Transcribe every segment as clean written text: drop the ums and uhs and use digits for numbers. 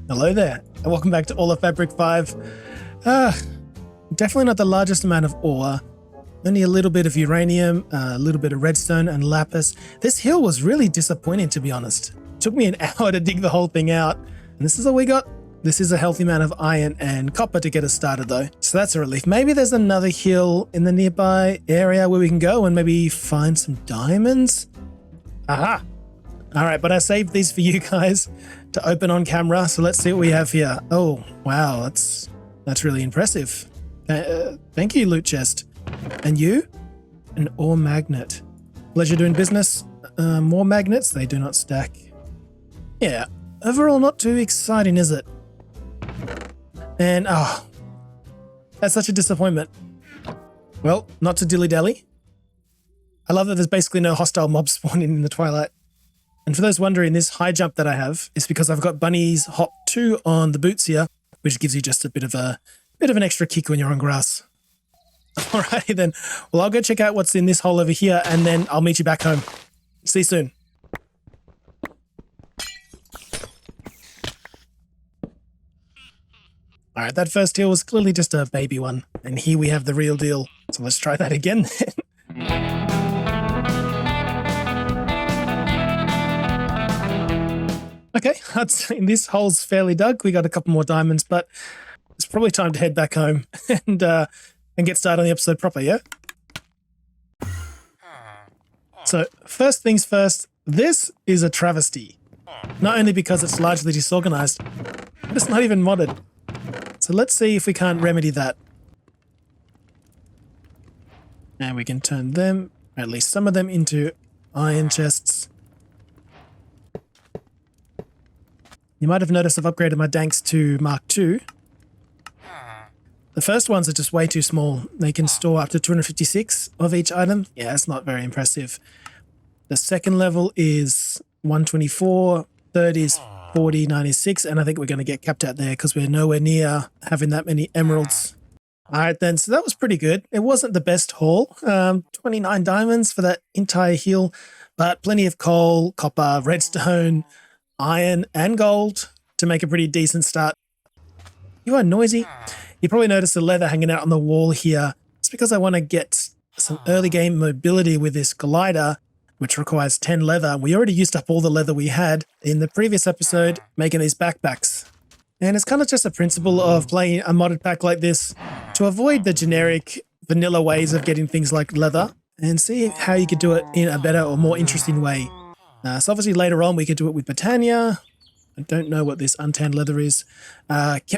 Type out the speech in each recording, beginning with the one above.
Hello there, and welcome back to All of Fabric 5. Definitely not the largest amount of ore. Only a little bit of uranium, a little bit of redstone and lapis. This hill was really disappointing, to be honest. It took me an hour to dig the whole thing out, and this is all we got. This is a healthy amount of iron and copper to get us started though, so that's a relief. Maybe there's another hill in the nearby area where we can go and maybe find some diamonds? Aha! Alright, but I saved these for you guys to open on camera, so let's see what we have here. Oh, wow, that's really impressive. Thank you, loot chest. And you? An ore magnet. Pleasure doing business. More magnets, they do not stack. Yeah, overall not too exciting, is it? And, oh, that's such a disappointment. Well, not to dilly-dally. I love that there's basically no hostile mobs spawning in the twilight. And for those wondering, this high jump that I have is because I've got Bunny's Hop 2 on the boots here, which gives you just a bit of an extra kick when you're on grass. Alrighty then. Well, I'll go check out what's in this hole over here, and then I'll meet you back home. See you soon. Alright, that first hill was clearly just a baby one, and here we have the real deal. So let's try that again then. Okay, I'd say this hole's fairly dug. We got a couple more diamonds, but it's probably time to head back home and get started on the episode proper, yeah? So first things first, this is a travesty. Not only because it's largely disorganized, but it's not even modded. So let's see if we can't remedy that. And we can turn them, at least some of them, into iron chests. You might have noticed I've upgraded my danks to Mark II. The first ones are just way too small. They can store up to 256 of each item. Yeah, it's not very impressive. The second level is 124, third is 40, 96, and I think we're going to get capped out there because we're nowhere near having that many emeralds. Alright then, so that was pretty good. It wasn't the best haul. 29 diamonds for that entire hill, but plenty of coal, copper, redstone, iron, and gold to make a pretty decent start. You are noisy. You probably noticed the leather hanging out on the wall here. It's because I want to get some early game mobility with this glider, which requires 10 leather. We already used up all the leather we had in the previous episode making these backpacks. And it's kind of just a principle of playing a modded pack like this to avoid the generic vanilla ways of getting things like leather and see how you could do it in a better or more interesting way. So obviously later on we could do it with Britannia. I don't know what this untanned leather is.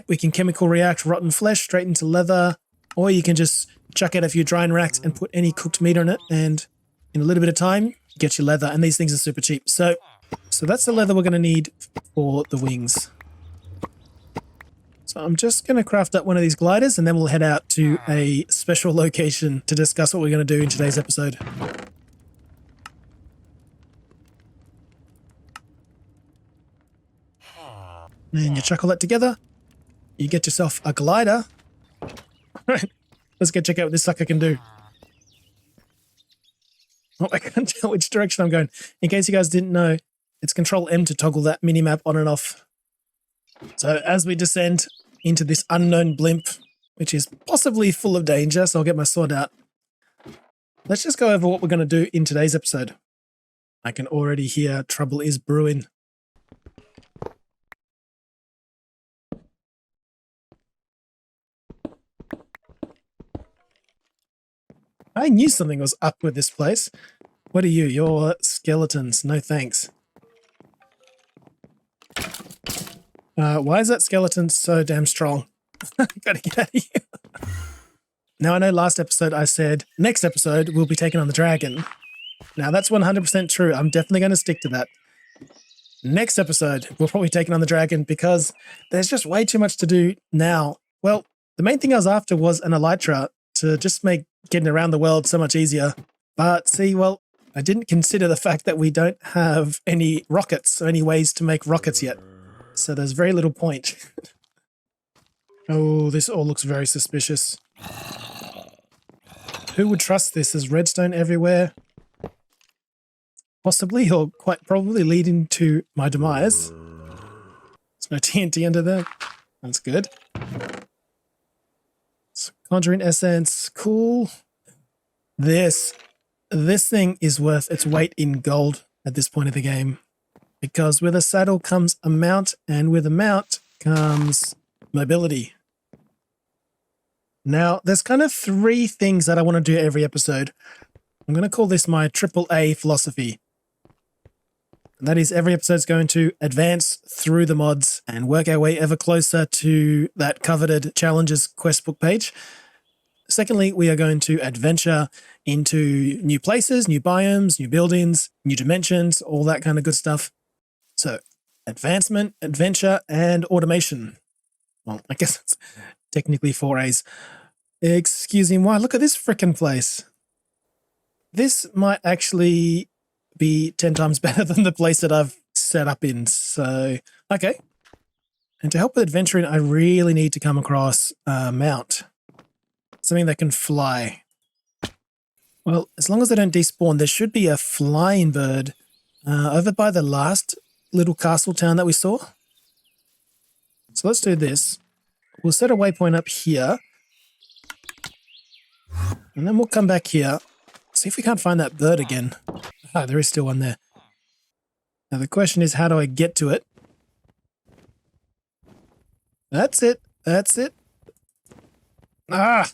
We can chemical react rotten flesh straight into leather, or you can just chuck out a few drying racks and put any cooked meat on it, and in a little bit of time, you get your leather, and these things are super cheap. So that's the leather we're going to need for the wings. So I'm just going to craft up one of these gliders, and then we'll head out to a special location to discuss what we're going to do in today's episode. And you chuck all that together, you get yourself a glider. Alright, let's go check out what this sucker can do. Oh, I can't tell which direction I'm going. In case you guys didn't know, it's Control M to toggle that minimap on and off. So as we descend into this unknown blimp, which is possibly full of danger, so I'll get my sword out. Let's just go over what we're going to do in today's episode. I can already hear trouble is brewing. I knew something was up with this place. What are you? You're skeletons. No thanks. Why is that skeleton so damn strong? Gotta get out of here. Now, I know last episode I said next episode we'll be taking on the dragon. Now, that's 100% true. I'm definitely going to stick to that. Next episode, we'll probably take on the dragon because there's just way too much to do now. Well, the main thing I was after was an elytra to just make getting around the world so much easier. But see, well, I didn't consider the fact that we don't have any rockets or any ways to make rockets yet. So there's very little point. Oh, this all looks very suspicious. Who would trust this? There's redstone everywhere. Possibly, or quite probably leading to my demise. No TNT under there. That's good. Conjuring essence. Cool. This thing is worth its weight in gold at this point of the game. Because with a saddle comes a mount, and with a mount comes mobility. Now, there's kind of 3 things that I want to do every episode. I'm going to call this my AAA philosophy. And that is, every episode is going to advance through the mods and work our way ever closer to that coveted challenges quest book page. Secondly, we are going to adventure into new places, new biomes, new buildings, new dimensions, all that kind of good stuff. So, advancement, adventure, and automation. Well, I guess it's technically 4 A's. Excuse me, why? Look at this frickin' place. This might actually be 10 times better than the place that I've set up in. So, okay. And to help with adventuring, I really need to come across a mount. Something that can fly. Well, as long as they don't despawn, there should be a flying bird over by the last little castle town that we saw. So let's do this. We'll set a waypoint up here. And then we'll come back here. See if we can't find that bird again. Ah, there is still one there. Now the question is, how do I get to it? That's it. That's it. Ah!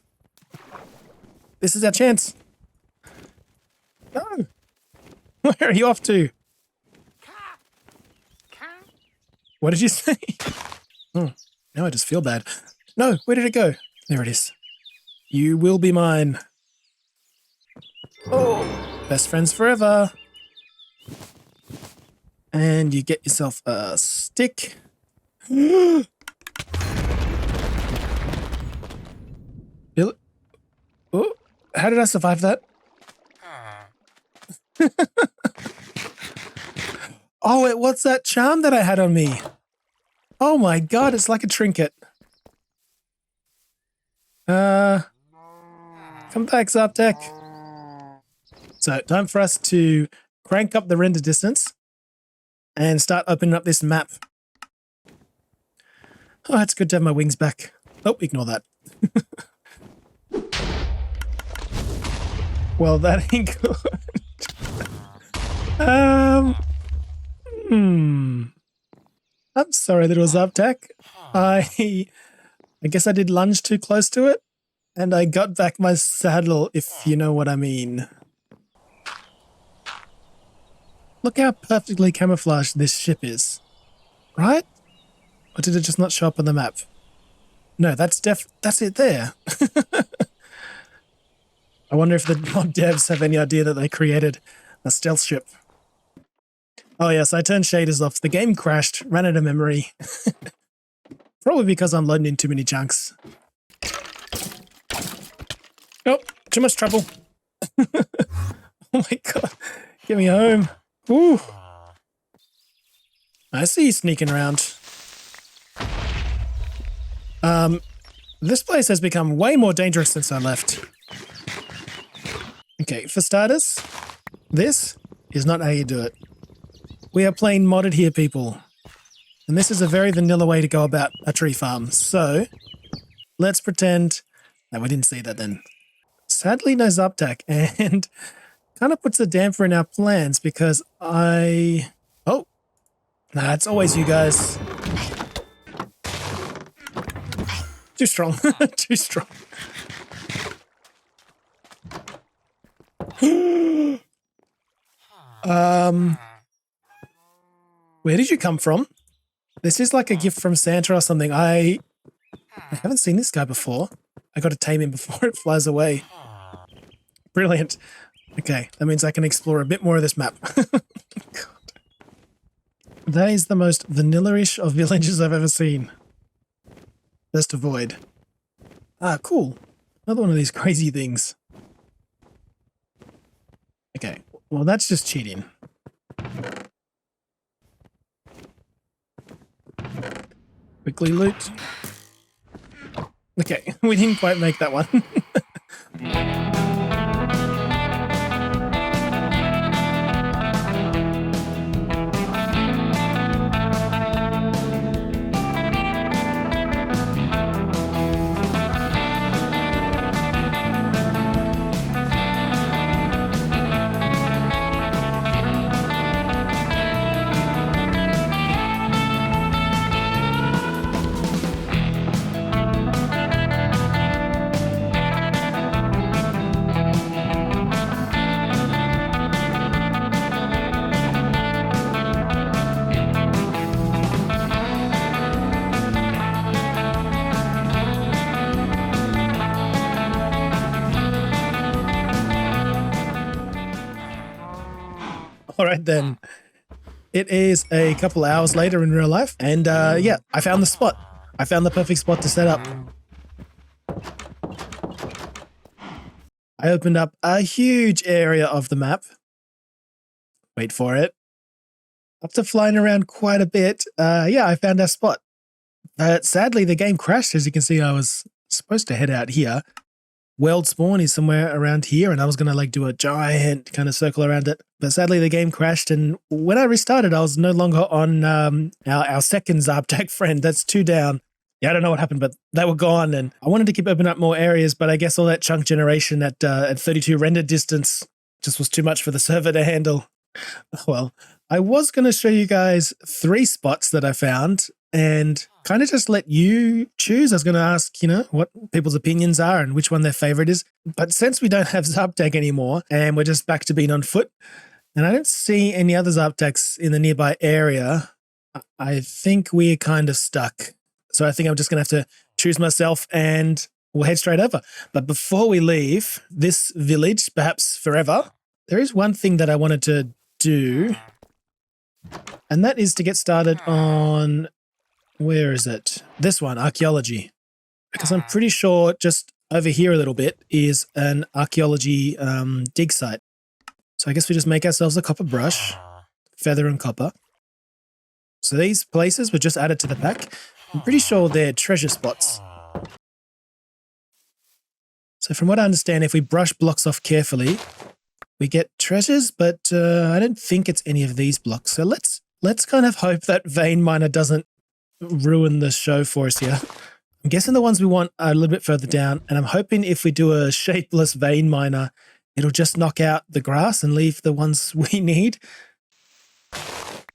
This is our chance. No! Where are you off to? What did you say? Oh, now I just feel bad. No, where did it go? There it is. You will be mine. Oh, best friends forever. And you get yourself a stick. Bill. Oh, how did I survive that? Oh, what's that charm that I had on me? Oh my god, it's like a trinket. Come back, Zaptec. So, time for us to crank up the render distance and start opening up this map. Oh, it's good to have my wings back. Oh, ignore that. Well, that ain't good. I'm sorry, little Zaptec. I guess I did lunge too close to it, and I got back my saddle, if you know what I mean. Look how perfectly camouflaged this ship is. Right? Or did it just not show up on the map? No, that's it there. I wonder if the mod devs have any idea that they created a stealth ship. Oh yes, I turned shaders off. The game crashed, ran out of memory. Probably because I'm loading in too many chunks. Oh, too much trouble. Oh my god. Get me home. Ooh. I see you sneaking around. This place has become way more dangerous since I left. Okay, for starters, this is not how you do it. We are playing modded here, people. And this is a very vanilla way to go about a tree farm. So, let's pretend that we didn't see that then. Sadly, no Zaptec, and kind of puts a damper in our plans because Oh! Nah, it's always you guys. Too strong. Too strong. Where did you come from? This is like a gift from Santa or something. I haven't seen this guy before. I got to tame him before it flies away. Brilliant. Okay, that means I can explore a bit more of this map. God. That is the most vanilla-ish of villages I've ever seen. Best avoid. Ah, cool. Another one of these crazy things. Okay, well that's just cheating. Quickly loot. Okay, we didn't quite make that one. right then. It is a couple hours later in real life, and yeah, I found the spot. I found the perfect spot to set up. I opened up a huge area of the map. Wait for it. After flying around quite a bit, yeah, I found our spot. Sadly, the game crashed. As you can see, I was supposed to head out here. World spawn is somewhere around here, and I was going to like do a giant kind of circle around it. But sadly, the game crashed, and when I restarted, I was no longer on our second Zarptag friend. That's 2 down. Yeah, I don't know what happened, but they were gone, and I wanted to keep opening up more areas, but I guess all that chunk generation at 32 render distance just was too much for the server to handle. Well, I was going to show you guys 3 spots that I found and kind of just let you choose. I was going to ask, you know, what people's opinions are and which one their favorite is. But since we don't have Zarptag anymore and we're just back to being on foot, and I don't see any other Zarptags in the nearby area, I think we're kind of stuck. So I think I'm just going to have to choose myself and we'll head straight over. But before we leave this village, perhaps forever, there is one thing that I wanted to do, and that is to get started on, where is it? This one, Archeology. Because I'm pretty sure just over here a little bit is an Archeology dig site. So I guess we just make ourselves a copper brush, feather and copper. So these places were just added to the pack. I'm pretty sure they're treasure spots. So from what I understand, if we brush blocks off carefully, we get treasures, but I don't think it's any of these blocks. So let's kind of hope that vein miner doesn't ruin the show for us here. I'm guessing the ones we want are a little bit further down, and I'm hoping if we do a shapeless vein miner, it'll just knock out the grass and leave the ones we need.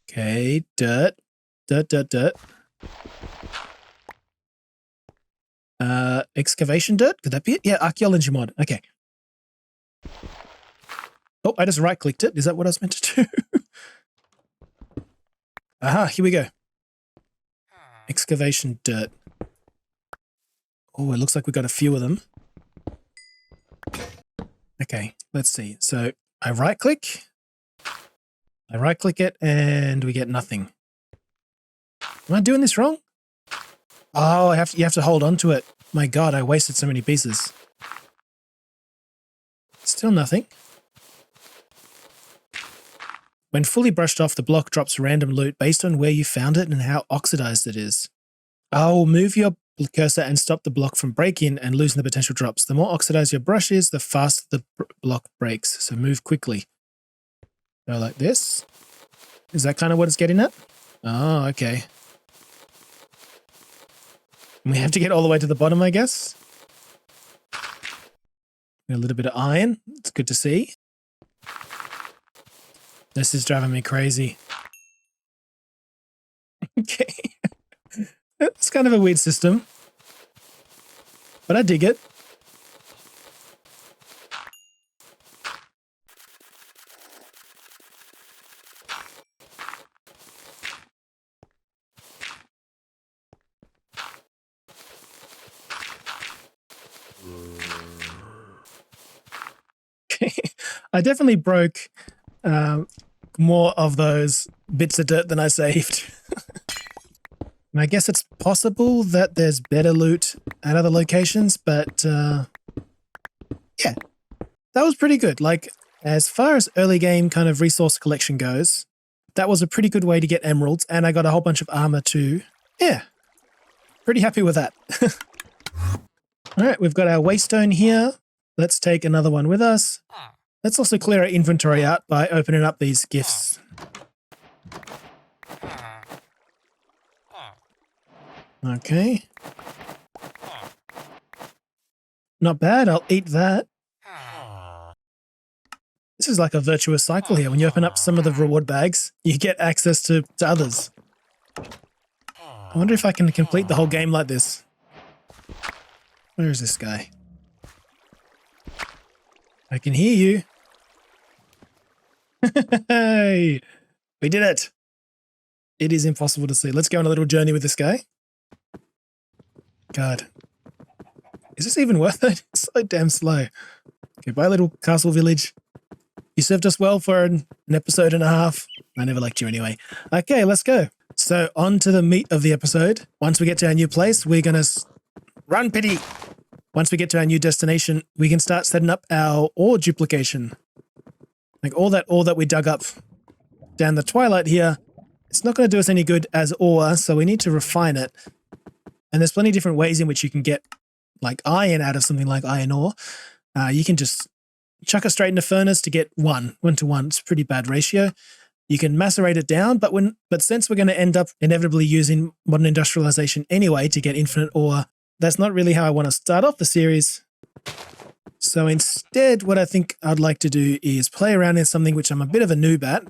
Okay, dirt. Excavation dirt? Could that be it? Yeah, archaeology mod. Okay. Oh, I just right-clicked it. Is that what I was meant to do? Aha, here we go. Excavation dirt. Oh, it looks like we got a few of them. Okay, let's see. So I right-click it, and we get nothing. Am I doing this wrong? Oh, you have to hold on to it. My God, I wasted so many pieces. Still nothing. When fully brushed off, the block drops random loot based on where you found it and how oxidized it is. Oh, move your cursor and stop the block from breaking and losing the potential drops. The more oxidized your brush is, the faster the block breaks. So move quickly. Go like this. Is that kind of what it's getting at? Oh, okay. And we have to get all the way to the bottom, I guess. A little bit of iron. It's good to see. This is driving me crazy. Okay. It's kind of a weird system, but I dig it. I definitely broke more of those bits of dirt than I saved. And I guess it's possible that there's better loot at other locations, but yeah, that was pretty good. Like, as far as early game kind of resource collection goes, that was a pretty good way to get emeralds, and I got a whole bunch of armor too. Yeah, pretty happy with that. All right, we've got our waystone here. Let's take another one with us. Let's also clear our inventory out by opening up these gifts. Okay. Not bad, I'll eat that. This is like a virtuous cycle here. When you open up some of the reward bags, you get access to others. I wonder if I can complete the whole game like this. Where is this guy? I can hear you. Hey, we did it. It is impossible to see. Let's go on a little journey with this guy. God. Is this even worth it? It's so damn slow. Okay, bye little castle village. You served us well for an episode and a half. I never liked you anyway. Okay, let's go. So on to the meat of the episode. Once we get to our new place, we're going to run, Pity. Once we get to our new destination, we can start setting up our ore duplication. Like all that ore that we dug up down the twilight here, it's not going to do us any good as ore, so we need to refine it. And there's plenty of different ways in which you can get like iron out of something like iron ore. You can just chuck it straight in the furnace to get 1:1. It's a pretty bad ratio. You can macerate it down, but since we're going to end up inevitably using modern industrialization anyway to get infinite ore, that's not really how I want to start off the series. So instead, what I think I'd like to do is play around in something which I'm a bit of a noob at,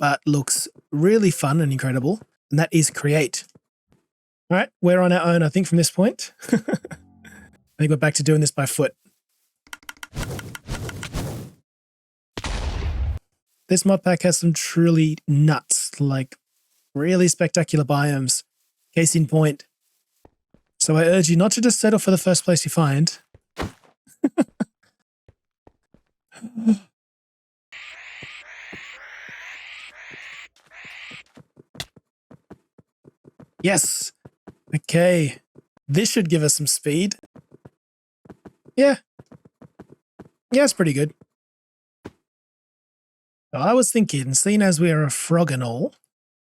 but looks really fun and incredible, and that is create. All right, we're on our own, I think, from this point. I think we're back to doing this by foot. This mod pack has some truly nuts, like really spectacular biomes. Case in point. So I urge you not to just settle for the first place you find. Yes. Okay. This should give us some speed. Yeah. Yeah, it's pretty good. So I was thinking, seeing as we are a frog and all,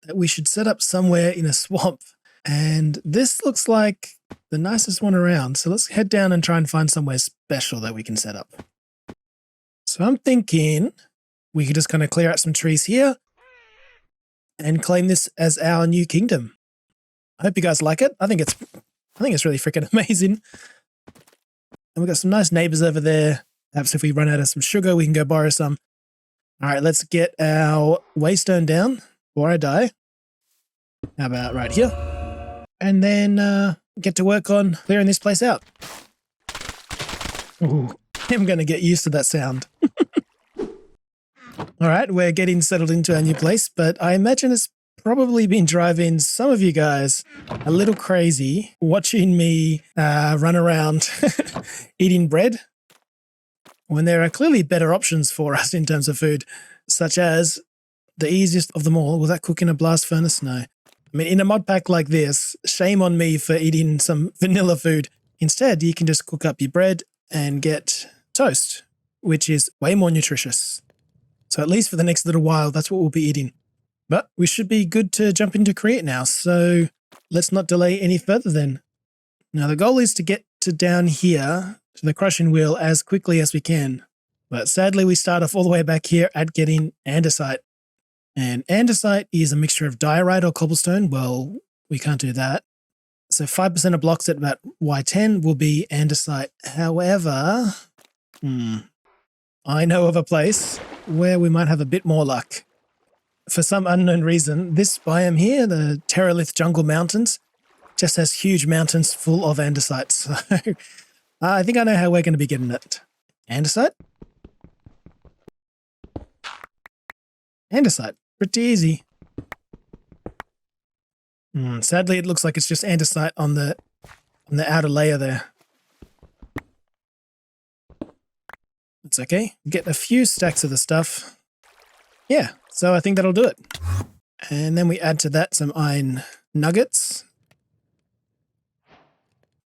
that we should set up somewhere in a swamp. And this looks like the nicest one around. So let's head down and try and find somewhere special that we can set up. So I'm thinking we could just kind of clear out some trees here and claim this as our new kingdom. I hope you guys like it. I think it's really freaking amazing. And we've got some nice neighbors over there. Perhaps if we run out of some sugar, we can go borrow some. All right, let's get our waystone down before I die. How about right here? And then get to work on clearing this place out. Ooh, I'm going to get used to that sound. All right, we're getting settled into our new place, but I imagine it's probably been driving some of you guys a little crazy watching me run around eating bread when there are clearly better options for us in terms of food, such as the easiest of them all. Will that cook in a blast furnace? No. I mean, in a mod pack like this, shame on me for eating some vanilla food. Instead, you can just cook up your bread and get toast, which is way more nutritious. So at least for the next little while, that's what we'll be eating. But we should be good to jump into create now. So let's not delay any further then. Now the goal is to get to down here to the crushing wheel as quickly as we can. But sadly, we start off all the way back here at getting andesite. And andesite is a mixture of diorite or cobblestone. Well, we can't do that. So 5% of blocks at about Y10 will be andesite. However, I know of a place where we might have a bit more luck. For some unknown reason, this biome here, the Terralith Jungle Mountains, just has huge mountains full of andesite. So I think I know how we're going to be getting it. Andesite? Andesite. Pretty easy. Sadly, it looks like it's just andesite on the outer layer there. It's okay. Get a few stacks of the stuff. Yeah, so I think that'll do it. And then we add to that some iron nuggets.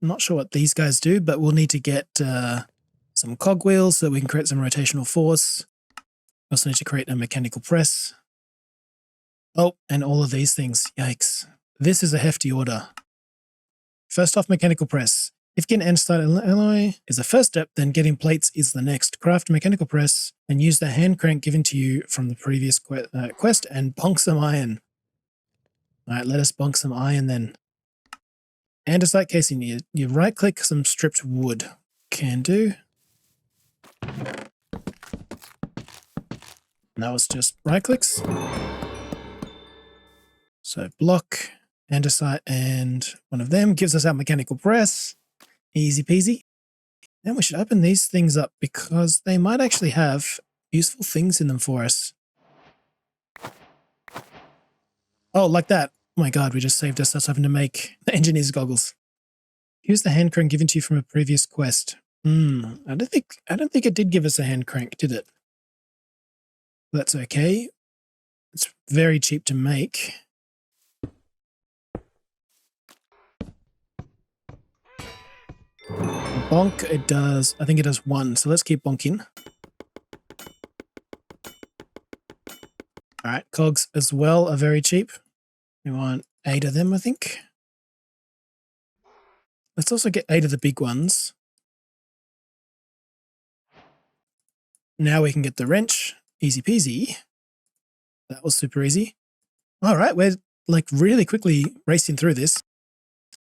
I'm not sure what these guys do, but we'll need to get some cogwheels so we can create some rotational force. We also need to create a mechanical press. Oh, and all of these things. Yikes. This is a hefty order. First off, mechanical press. If getting andesite alloy is the first step, then getting plates is the next. Craft a mechanical press and use the hand crank given to you from the previous quest and bonk some iron. All right, let us bonk some iron then. Andesite casing. You right-click some stripped wood. Can do. And that was just right-clicks. So block, andesite, and one of them gives us our mechanical press. Easy peasy. And we should open these things up because they might actually have useful things in them for us. Oh, like that. Oh my god, we just saved us having to make the engineer's goggles. Use the hand crank given to you from a previous quest. I don't think it did give us a hand crank, did it? That's okay. It's very cheap to make. Bonk, it does, I think it does 1, so let's keep bonking. All right, cogs as well are very cheap. We want 8 of them, I think. Let's also get 8 of the big ones. Now we can get the wrench. Easy peasy. That was super easy. All right, we're like really quickly racing through this.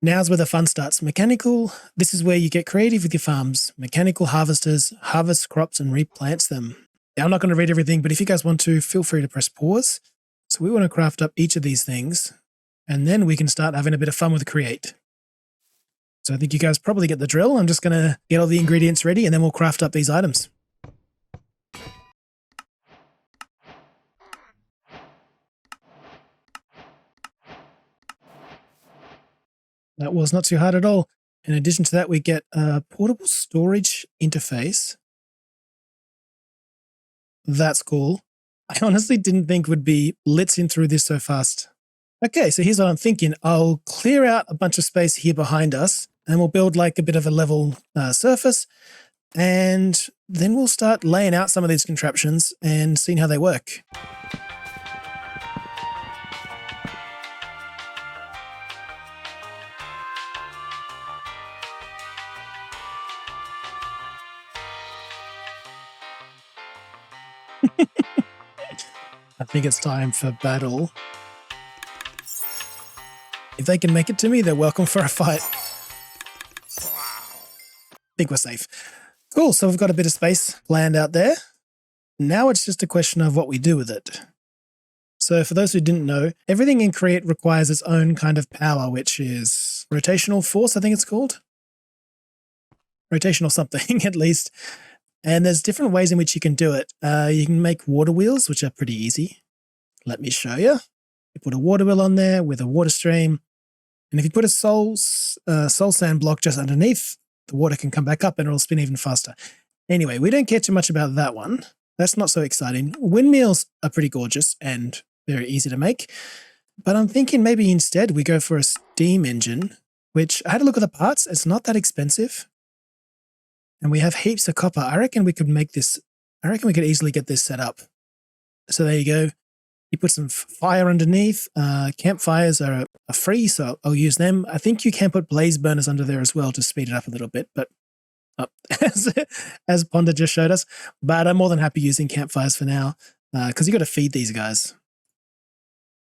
Now's where the fun starts. Mechanical, this is where you get creative with your farms. Mechanical harvesters harvest crops and replants them. Now, I'm not going to read everything, but if you guys want to, feel free to press pause. So we want to craft up each of these things, and then we can start having a bit of fun with create. So I think you guys probably get the drill. I'm just going to get all the ingredients ready, and then we'll craft up these items. That was not too hard at all. In addition to that, we get a portable storage interface. That's cool. I honestly didn't think we'd be blitzing through this so fast. Okay, so here's what I'm thinking. I'll clear out a bunch of space here behind us, and we'll build like a bit of a level surface, and then we'll start laying out some of these contraptions and seeing how they work. I think it's time for battle. If they can make it to me, they're welcome for a fight. I think we're safe. Cool, so we've got a bit of space planned out there. Now it's just a question of what we do with it. So for those who didn't know, everything in Create requires its own kind of power, which is rotational force, I think it's called. Rotational something, at least. And there's different ways in which you can do it. You can make water wheels, which are pretty easy. Let me show you. You put a water wheel on there with a water stream. And if you put a soul sand block just underneath, the water can come back up and it'll spin even faster. Anyway, we don't care too much about that one. That's not so exciting. Windmills are pretty gorgeous and very easy to make. But I'm thinking maybe instead we go for a steam engine, which I had a look at the parts. It's not that expensive. And we have heaps of copper. I reckon we could make this. I reckon we could easily get this set up. So there you go. You put some fire underneath. Campfires are free, so I'll use them. I think you can put blaze burners under there as well to speed it up a little bit, but as Ponder just showed us. But I'm more than happy using campfires for now because you got to feed these guys.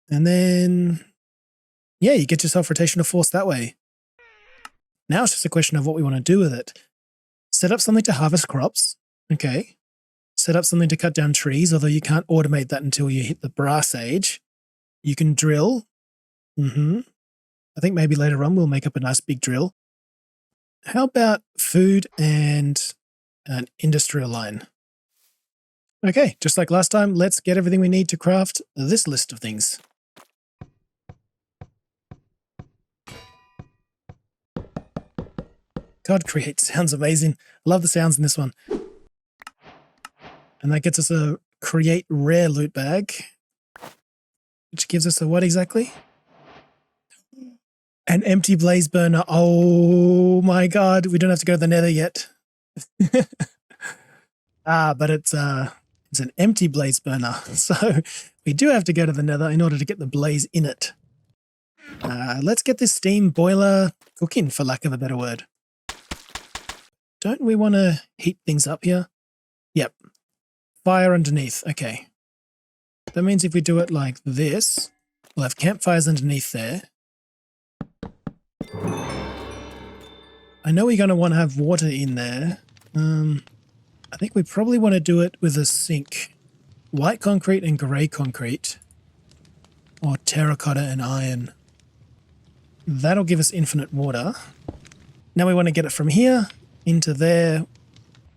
And then, yeah, you get yourself rotational force that way. Now it's just a question of what we want to do with it. Set up something to harvest crops. Okay. Set up something to cut down trees, although you can't automate that until you hit the brass age. You can drill. I think maybe later on we'll make up a nice big drill. How about food and an industrial line? Okay, just like last time, let's get everything we need to craft this list of things. God, Create sounds amazing. I love the sounds in this one. And that gets us a Create rare loot bag, which gives us a what exactly? An empty blaze burner. Oh my God, we don't have to go to the nether yet. But it's an empty blaze burner. So we do have to go to the nether in order to get the blaze in it. Let's get this steam boiler cooking, for lack of a better word. Don't we want to heat things up here? Yep. Fire underneath. Okay. That means if we do it like this, we'll have campfires underneath there. I know we're going to want to have water in there. I think we probably want to do it with a sink. White concrete and grey concrete. Or terracotta and iron. That'll give us infinite water. Now we want to get it from here into there.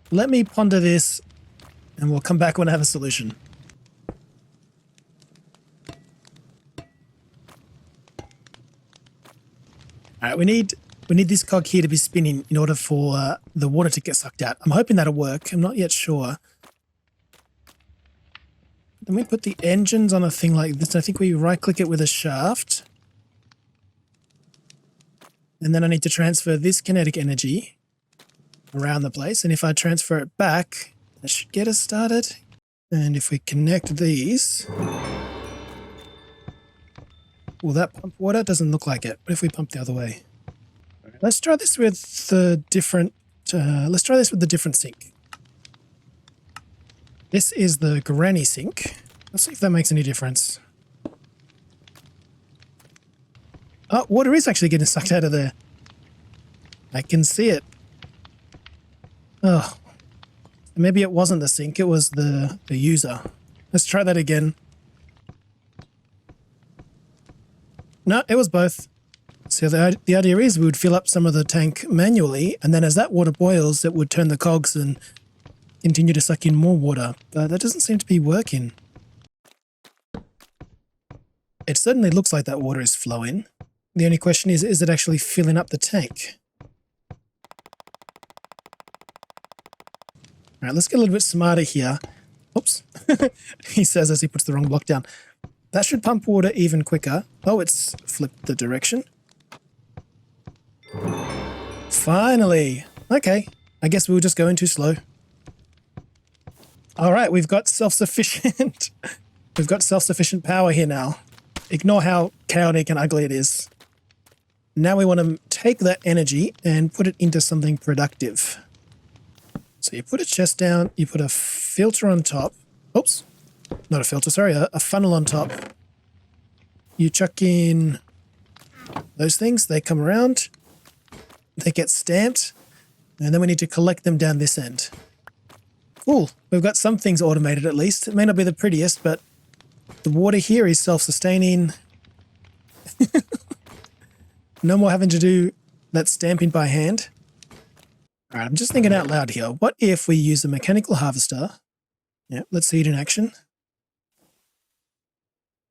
Let me ponder this and we'll come back when I have a solution. All right, we need this cog here to be spinning in order for the water to get sucked out. I'm hoping that'll work. I'm not yet sure. Then we put the engines on a thing like this. I think we right-click it with a shaft. And then I need to transfer this kinetic energy around the place. And if I transfer it back, that should get us started. And if we connect these... Will that pump water? Doesn't look like it. What if we pump the other way? Let's try this with the different... sink. This is the granny sink. Let's see if that makes any difference. Oh, water is actually getting sucked out of there. I can see it. Oh. Maybe it wasn't the sink, it was the user. Let's try that again. No, it was both. So the idea is we would fill up some of the tank manually, and then as that water boils, it would turn the cogs and continue to suck in more water. But that doesn't seem to be working. It certainly looks like that water is flowing. The only question is it actually filling up the tank? All right, let's get a little bit smarter here. Oops. He says as he puts the wrong block down. That should pump water even quicker. Oh, it's flipped the direction. Finally. Okay. I guess we were just going too slow. All right, we've got self-sufficient. We've got self-sufficient power here now. Ignore how chaotic and ugly it is. Now we want to take that energy and put it into something productive. So you put a chest down, you put a filter on top. Oops, not a filter, sorry, a funnel on top. You chuck in those things, they come around, they get stamped, and then we need to collect them down this end. Cool, we've got some things automated at least. It may not be the prettiest, but the water here is self-sustaining. No more having to do that stamping by hand. All right, I'm just thinking out loud here. What if we use a mechanical harvester? Yeah, let's see it in action.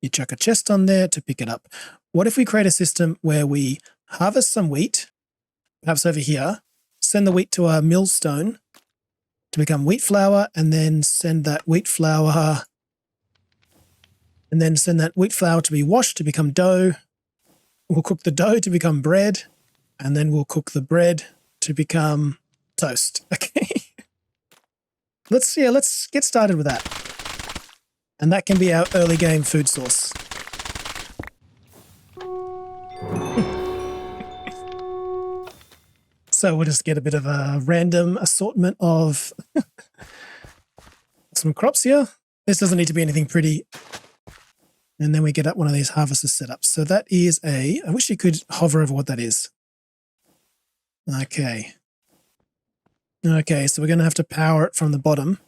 You chuck a chest on there to pick it up. What if we create a system where we harvest some wheat, perhaps over here, send the wheat to a millstone to become wheat flour, and then send that wheat flour to be washed to become dough. We'll cook the dough to become bread, and then we'll cook the bread to become toast. Okay. Let's get started with that. And that can be our early game food source. So we'll just get a bit of a random assortment of some crops here. This doesn't need to be anything pretty. And then we get up one of these harvesters set up. So that is I wish you could hover over what that is. Okay. Okay, so we're going to have to power it from the bottom,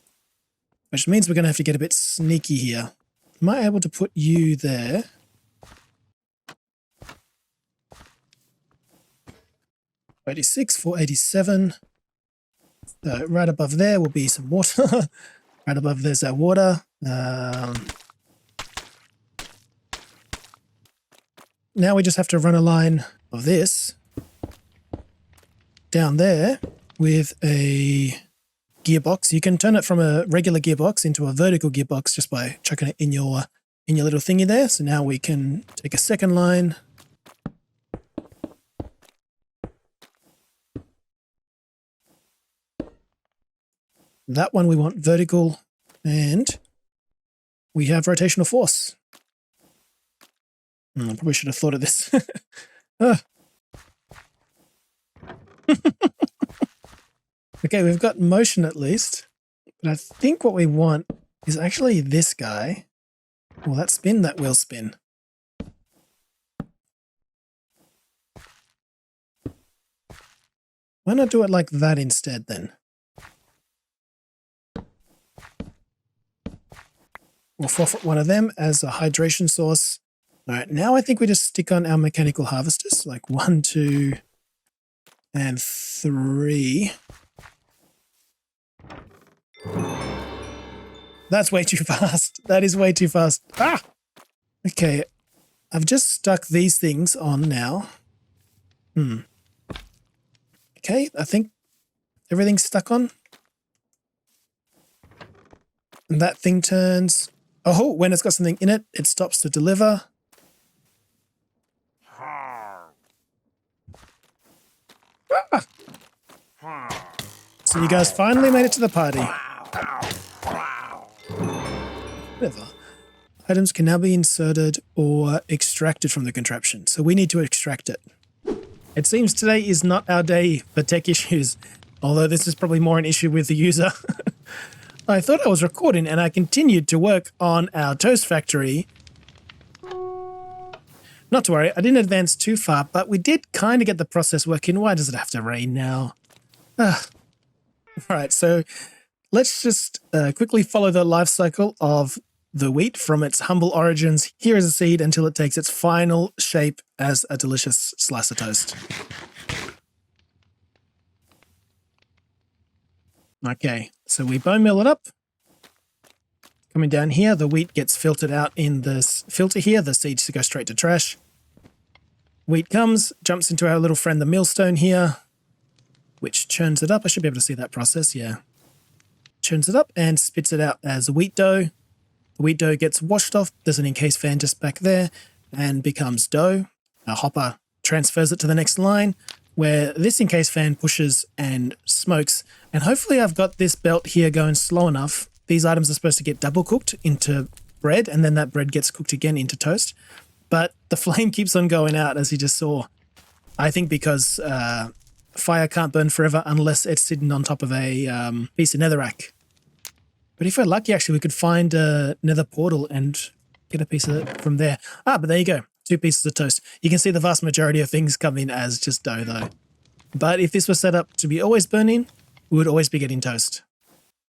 which means we're going to have to get a bit sneaky here. Am I able to put you there? $486, $487. So right above there will be some water. Right above there's our water. Now we just have to run a line of this down there with a gearbox. You can turn it from a regular gearbox into a vertical gearbox just by chucking it in your little thingy there. So now we can take a second line. That one we want vertical, and we have rotational force. I probably should have thought of this. Okay, we've got motion at least, but I think what we want is actually this guy. Will that spin? That will spin. Why not do it like that instead then? We'll forfeit one of them as a hydration source. All right, now I think we just stick on our mechanical harvesters, like 1, 2, and 3. That's way too fast. That is way too fast. Ah! Okay, I've just stuck these things on now. Okay, I think everything's stuck on. And that thing turns. Oh, when it's got something in it, it stops to deliver. Ah! So you guys finally made it to the party. Whatever. Items can now be inserted or extracted from the contraption. So we need to extract it. It seems today is not our day for tech issues, although this is probably more an issue with the user. I thought I was recording and I continued to work on our toast factory. Not to worry, I didn't advance too far, but we did kind of get the process working. Why does it have to rain now? Alright, so let's just quickly follow the life cycle of the wheat from its humble origins here as a seed until it takes its final shape as a delicious slice of toast. Okay, so we bone mill it up. Coming down here, the wheat gets filtered out in this filter here. The seeds go straight to trash. Wheat comes, jumps into our little friend the millstone here, which churns it up. I should be able to see that process, yeah. Churns it up and spits it out as wheat dough. The wheat dough gets washed off, there's an encased fan just back there, and becomes dough. Our hopper transfers it to the next line, where this encased fan pushes and smokes. And hopefully I've got this belt here going slow enough. These items are supposed to get double cooked into bread, and then that bread gets cooked again into toast. But the flame keeps on going out, as you just saw. I think because fire can't burn forever unless it's sitting on top of a piece of netherrack. But if we're lucky, actually, we could find a nether portal and get a piece of it from there. Ah, but there you go. 2 pieces of toast. You can see the vast majority of things come in as just dough, though. But if this was set up to be always burning, we would always be getting toast.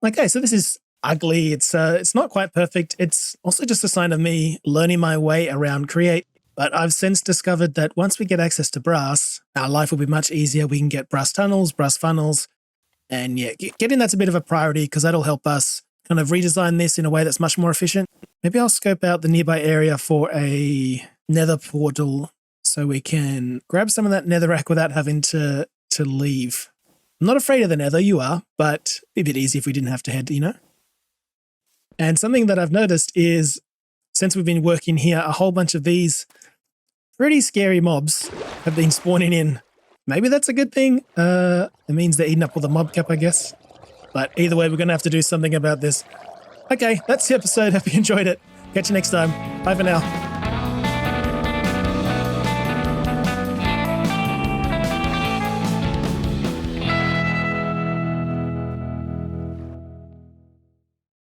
Okay, so this is ugly. It's not quite perfect. It's also just a sign of me learning my way around Create. But I've since discovered that once we get access to brass, our life will be much easier. We can get brass tunnels, brass funnels, and yeah, getting that's a bit of a priority because that'll help us kind of redesign this in a way that's much more efficient. Maybe I'll scope out the nearby area for a nether portal so we can grab some of that netherrack without having to leave. I'm not afraid of the nether, you are, but it'd be a bit easy if we didn't have to head, you know? And something that I've noticed is since we've been working here, a whole bunch of these pretty scary mobs have been spawning in. Maybe that's a good thing. It means they're eating up all the mob cap, I guess. But either way, we're going to have to do something about this. Okay, that's the episode. Hope you enjoyed it. Catch you next time. Bye for now.